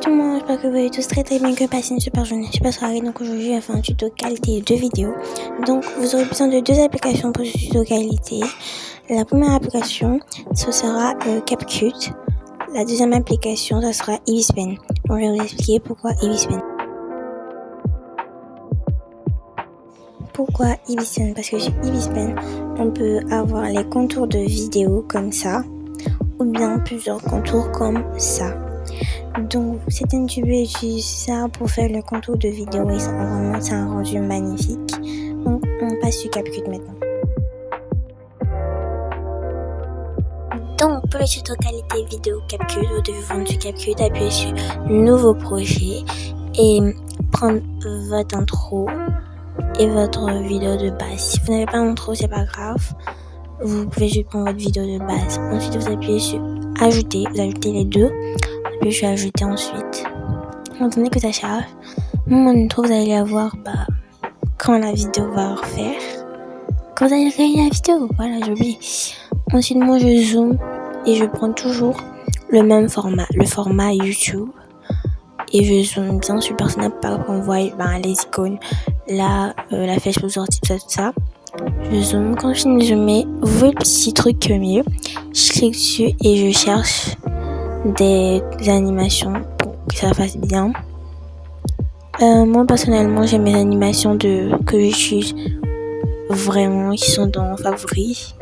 tout le monde, j'espère que vous allez tous très bien, que passez une super journée, super soirée. Donc aujourd'hui, on va faire un tuto qualité de vidéo. Donc vous aurez besoin de deux applications pour ce tuto qualité. La première application, ce sera CapCut. La deuxième application, ça sera Ibispen. Donc je vais vous expliquer pourquoi Ibispen. Pourquoi Ibispen? Parce que sur Ibispen, on peut avoir les contours de vidéo comme ça, ou bien plusieurs contours comme ça. Donc certains youtubeurs utilisent ça pour faire le contour de vidéo et ça, vraiment c'est un rendu magnifique. Donc on passe sur CapCut maintenant. Donc pour le tuto qualité vidéo CapCut, vous devez vendre sur CapCut, appuyer sur nouveau projet et prendre votre intro et votre vidéo de base. Si vous n'avez pas d'intro, c'est pas grave, vous pouvez juste prendre votre vidéo de base. Ensuite vous appuyez sur ajouter, vous ajoutez les deux. Puis je vais ajouter ensuite. Attendez que ça charge. Mon intro, vous allez la voir quand la vidéo va refaire. Quand vous allez créer la vidéo, voilà, j'ai oublié. Ensuite, moi je zoome et je prends toujours le même format, le format YouTube. Et je zoome bien sur le Snap pour qu'on voit les icônes, la flèche pour sortir, tout ça. Je zoome. Quand je finis de zoomer, vous voyez le petit truc au milieu. Je clique dessus et je cherche des animations pour que ça fasse bien. Moi personnellement j'ai mes animations que j'utilise vraiment qui sont dans favoris.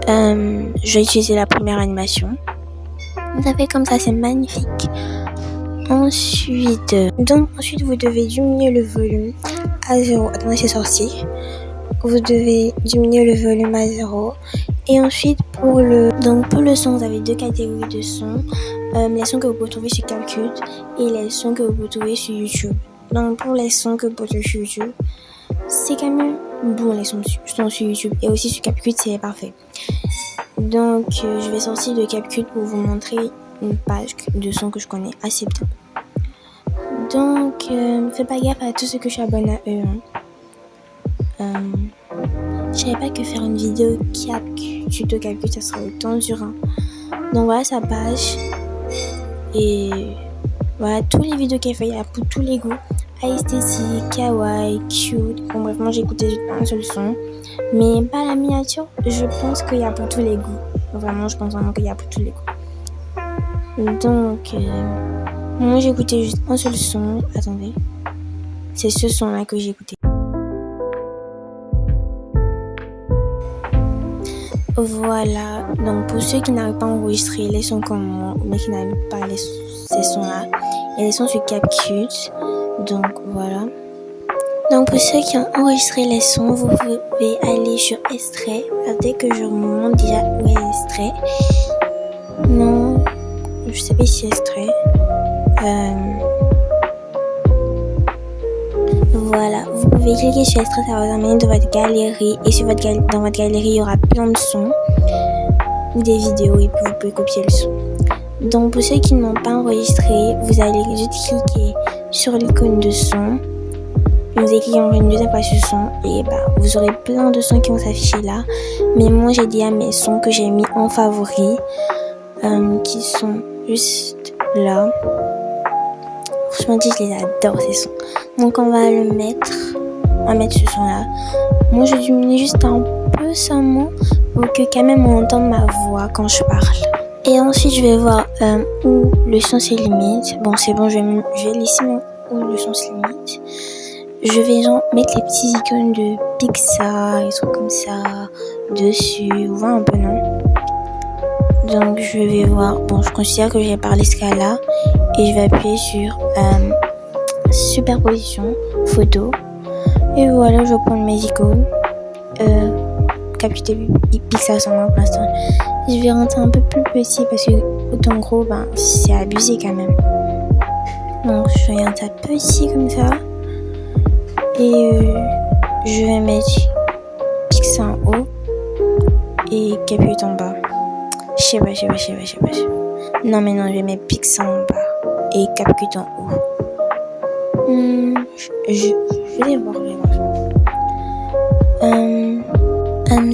Je vais utiliser la première animation. Vous avez comme ça, c'est magnifique. Ensuite vous devez diminuer le volume à 0. Attendez, c'est sorti. Vous devez diminuer le volume à 0. Et ensuite, pour le son, vous avez deux catégories de sons. Les sons que vous pouvez trouver sur CapCut et les sons que vous pouvez trouver sur YouTube. Donc, pour les sons que vous pouvez trouver sur YouTube, c'est quand même bon, les sons sur YouTube. Et aussi sur CapCut, c'est parfait. Donc, je vais sortir de CapCut pour vous montrer une page de sons que je connais assez bien. Donc, faites pas gaffe à tout ce que je suis abonné à eux. Je savais pas que faire une vidéo tuto CapCut ça serait autant dur. Donc voilà sa page. Et voilà tous les vidéos qu'elle fait, il y a pour tous les goûts. Esthétique, kawaii, cute. Bon bref, moi j'ai écouté juste un seul son. Mais pas la miniature, je pense qu'il y a pour tous les goûts. Vraiment, je pense vraiment qu'il y a pour tous les goûts. Donc moi j'ai écouté juste un seul son. Attendez. C'est ce son là que j'ai écouté. Voilà, donc pour ceux qui n'arrivent pas à enregistrer les sons comme moi, mais qui n'arrivent pas ces sons-là, il y a des sons sur CapCut, donc voilà. Donc pour ceux qui ont enregistré les sons, vous pouvez aller sur extrait. Dès que je remonte déjà où est extrait. Non, je sais pas si c'est extrait. Voilà, vous pouvez cliquer sur extrait, ça va vous amener dans votre galerie et dans votre galerie il y aura plein de sons ou des vidéos et puis vous pouvez copier le son. Donc pour ceux qui n'ont pas enregistré, vous allez juste cliquer sur l'icône de son, vous allez cliquer encore une deuxième fois sur son et vous aurez plein de sons qui vont s'afficher là. Mais moi j'ai déjà mes sons que j'ai mis en favoris qui sont juste là. Franchement, je les adore ces sons. Donc on va mettre ce son là. Moi je diminue juste un peu seulement pour que quand même on entende ma voix quand je parle. Et ensuite je vais voir où le son se limite. Bon c'est bon, je vais laisser où le son se limite. Je vais mettre les petits icônes de Pixar et trucs comme ça dessus. Vous voyez un peu, non? Donc je vais voir, je considère que j'ai parlé ce cas là et je vais appuyer sur superposition, photo et voilà, je vais prendre mes icônes, CapCut et Pixar seulement pour l'instant. Je vais rentrer un peu plus petit parce que autant gros, c'est abusé quand même. Donc je vais rentrer petit comme ça et je vais mettre Pixar en haut et CapCut en bas. Je sais pas. Non, je vais mettre Pixar en bas et CapCut en haut. Je vais voir.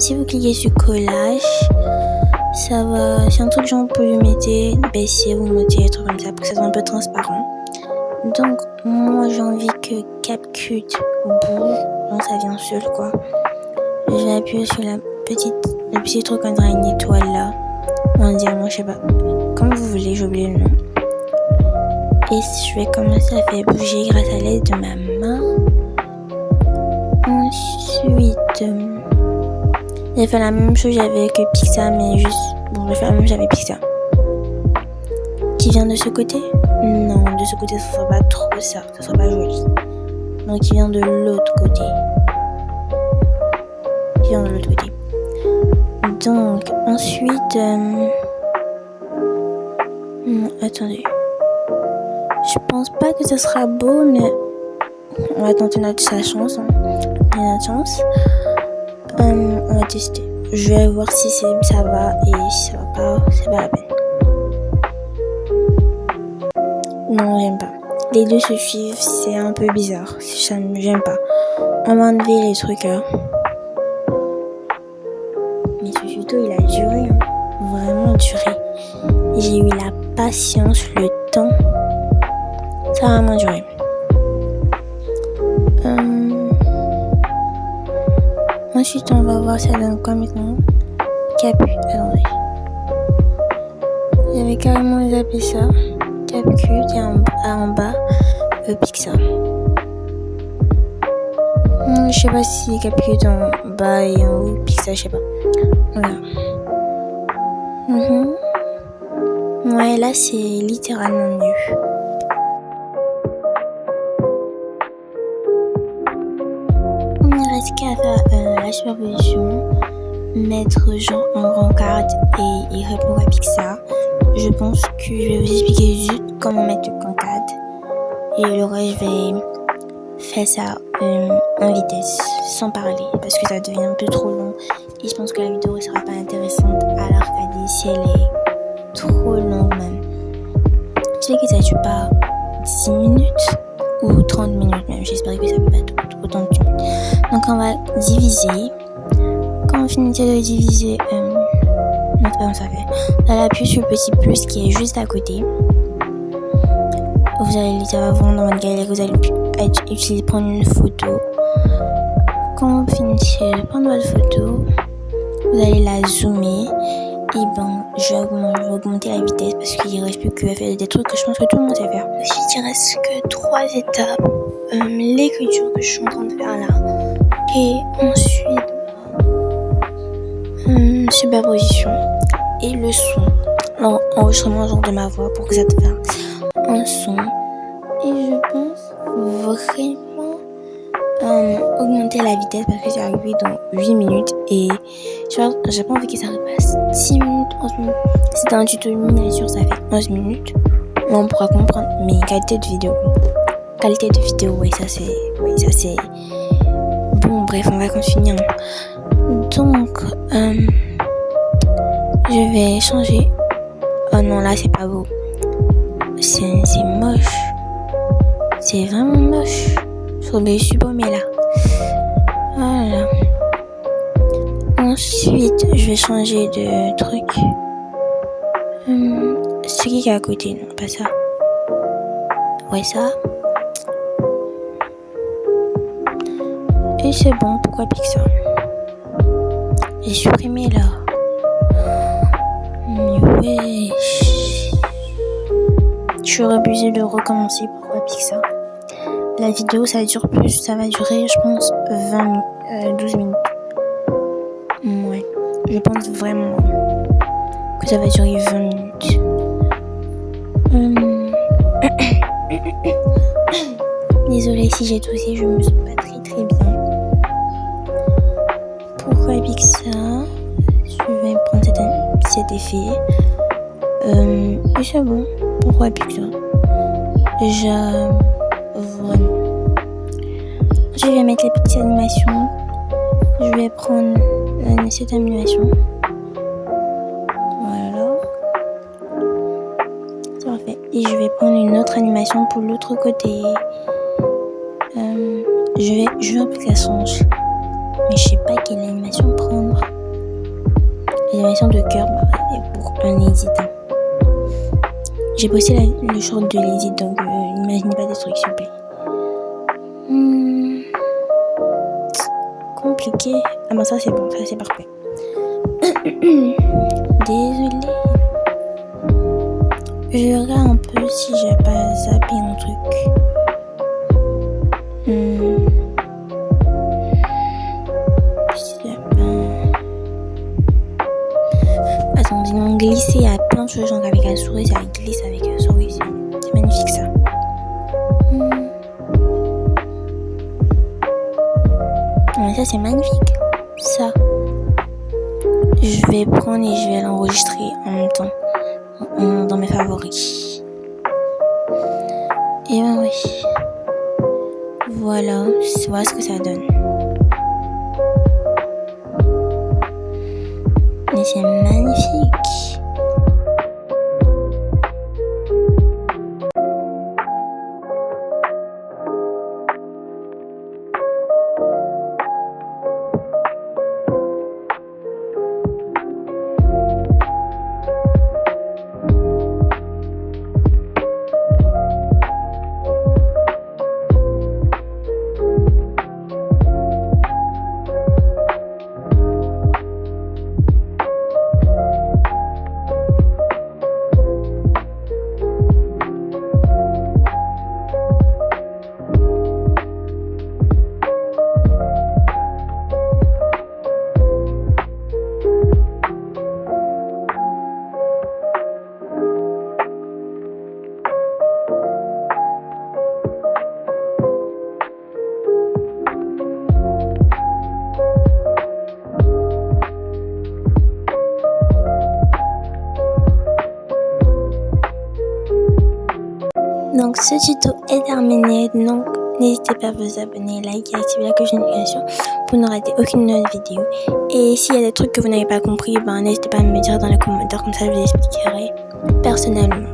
Si vous cliquez sur collage, Ça va, c'est un truc genre pour l'humidité, baisser ou monter, des trucs comme ça, pour que ça soit un peu transparent. Donc, moi, j'ai envie que CapCut bouge, donc ça vient seul, quoi. Je vais appuyer sur le petit truc on dirait une étoile là, ou un diamant, je sais pas. Comme vous voulez, j'ai oublié le nom. Et je vais commencer à faire bouger grâce à l'aide de ma main. Ensuite, j'ai fait la même chose avec Pixar, mais juste... Bon, j'ai fait la même chose avec Pixar. Qui vient de ce côté? Non, de ce côté, ça sera pas trop ça. Ça sera pas joli. Donc, qui vient de l'autre côté. Donc, ensuite... attendez. Je pense pas que ça sera beau, mais... On va tenter notre chance. On va tester. Je vais voir si ça va, et si ça va pas, c'est pas la peine. Non, j'aime pas. Les deux se suivent, c'est un peu bizarre. J'aime pas. On va enlever les trucs là. Mais ce tuto, il a duré. Vraiment duré. J'ai eu la patience, le temps. Ça a vraiment duré. Ensuite, on va voir ça donne quoi maintenant. Attendez. J'avais carrément zappé ça. CapCut et en bas Pixar. Je sais pas si CapCut en bas et en haut Pixar, je sais pas. Voilà. Ouais, là c'est littéralement mieux. Il ne reste qu'à faire la superposition, mettre genre en rencard et répondre à Pixar. Je pense que je vais vous expliquer juste comment mettre le cancade. Et le reste, je vais faire ça en vitesse, sans parler, parce que ça devient un peu trop long. Et je pense que la vidéo ne sera pas intéressante à la regarder si elle est trop longue même. Je sais que ça ne dure pas 10 minutes ou 30 minutes même. J'espère que ça ne peut pas être autant de minutes. Donc on va diviser. Quand on finit de diviser... non, c'est pas comme ça fait. Vous allez appuyer sur le petit plus qui est juste à côté. Vous allez littéralement dans votre galerie, vous allez prendre une photo. Quand vous finissez de prendre votre photo, vous allez la zoomer. Et je vais augmenter la vitesse parce qu'il ne reste plus qu'à faire des trucs que je pense que tout le monde sait faire. Ensuite, il ne reste que 3 étapes. L'écriture que je suis en train de faire là. Et ensuite, superposition et le son. L'enregistrement genre de ma voix pour que ça te fasse un son. Et je pense vraiment augmenter la vitesse parce que c'est arrivé dans 8 minutes et j'ai pas envie que ça repasse 10 minutes, 11 minutes. Si dans un tuto de miniature ça fait 11 minutes, là on pourra comprendre. Mais qualité de vidéo, ouais, ça c'est bon. Bref, on va continuer. Donc je vais changer. Oh non, là c'est pas beau. C'est moche. C'est vraiment moche. Je vais supprimer là. Voilà. Ensuite, je vais changer de truc. Ce qui est à côté, non, pas ça. Ouais, ça. Et c'est bon, pourquoi Pixar? J'ai supprimé là. Mais wesh. Je suis obligée de recommencer, pourquoi Pixar? La vidéo ça va durer, je pense, 12 minutes. Ouais, je pense vraiment que ça va durer 20 minutes. Désolée si j'ai toussé, je me sens pas très bien. Pourquoi Pixar? Je vais prendre cet effet. Et c'est bon. Pourquoi Pixar? Déjà, vraiment. Je vais mettre les petites animations. Je vais prendre cette animation. Voilà. C'est parfait. Et je vais prendre une autre animation pour l'autre côté. Je veux un peu que ça change. Mais je sais pas quelle animation prendre. Et animations de cœur pour un hésitant. J'ai posté le short de l'hésite, donc n'imaginez pas des trucs, s'il vous plaît. Compliqué. Ah ben ça c'est bon, ça c'est parfait. Désolée. Je regarde un peu si j'ai pas zappé un truc. Attends, ils m'ont glissé à plein de choses, genre avec la souris, ça glisse avec la souris, c'est magnifique ça. Mais ça c'est magnifique, ça. Je vais prendre et je vais l'enregistrer en même temps dans mes favoris. Et ben oui. Voilà ce que ça donne. Mais c'est magnifique. Donc ce tuto est terminé, donc n'hésitez pas à vous abonner, liker, activer la cloche de notification pour ne rater aucune autre vidéo. Et s'il y a des trucs que vous n'avez pas compris, n'hésitez pas à me dire dans les commentaires, comme ça je vous expliquerai personnellement.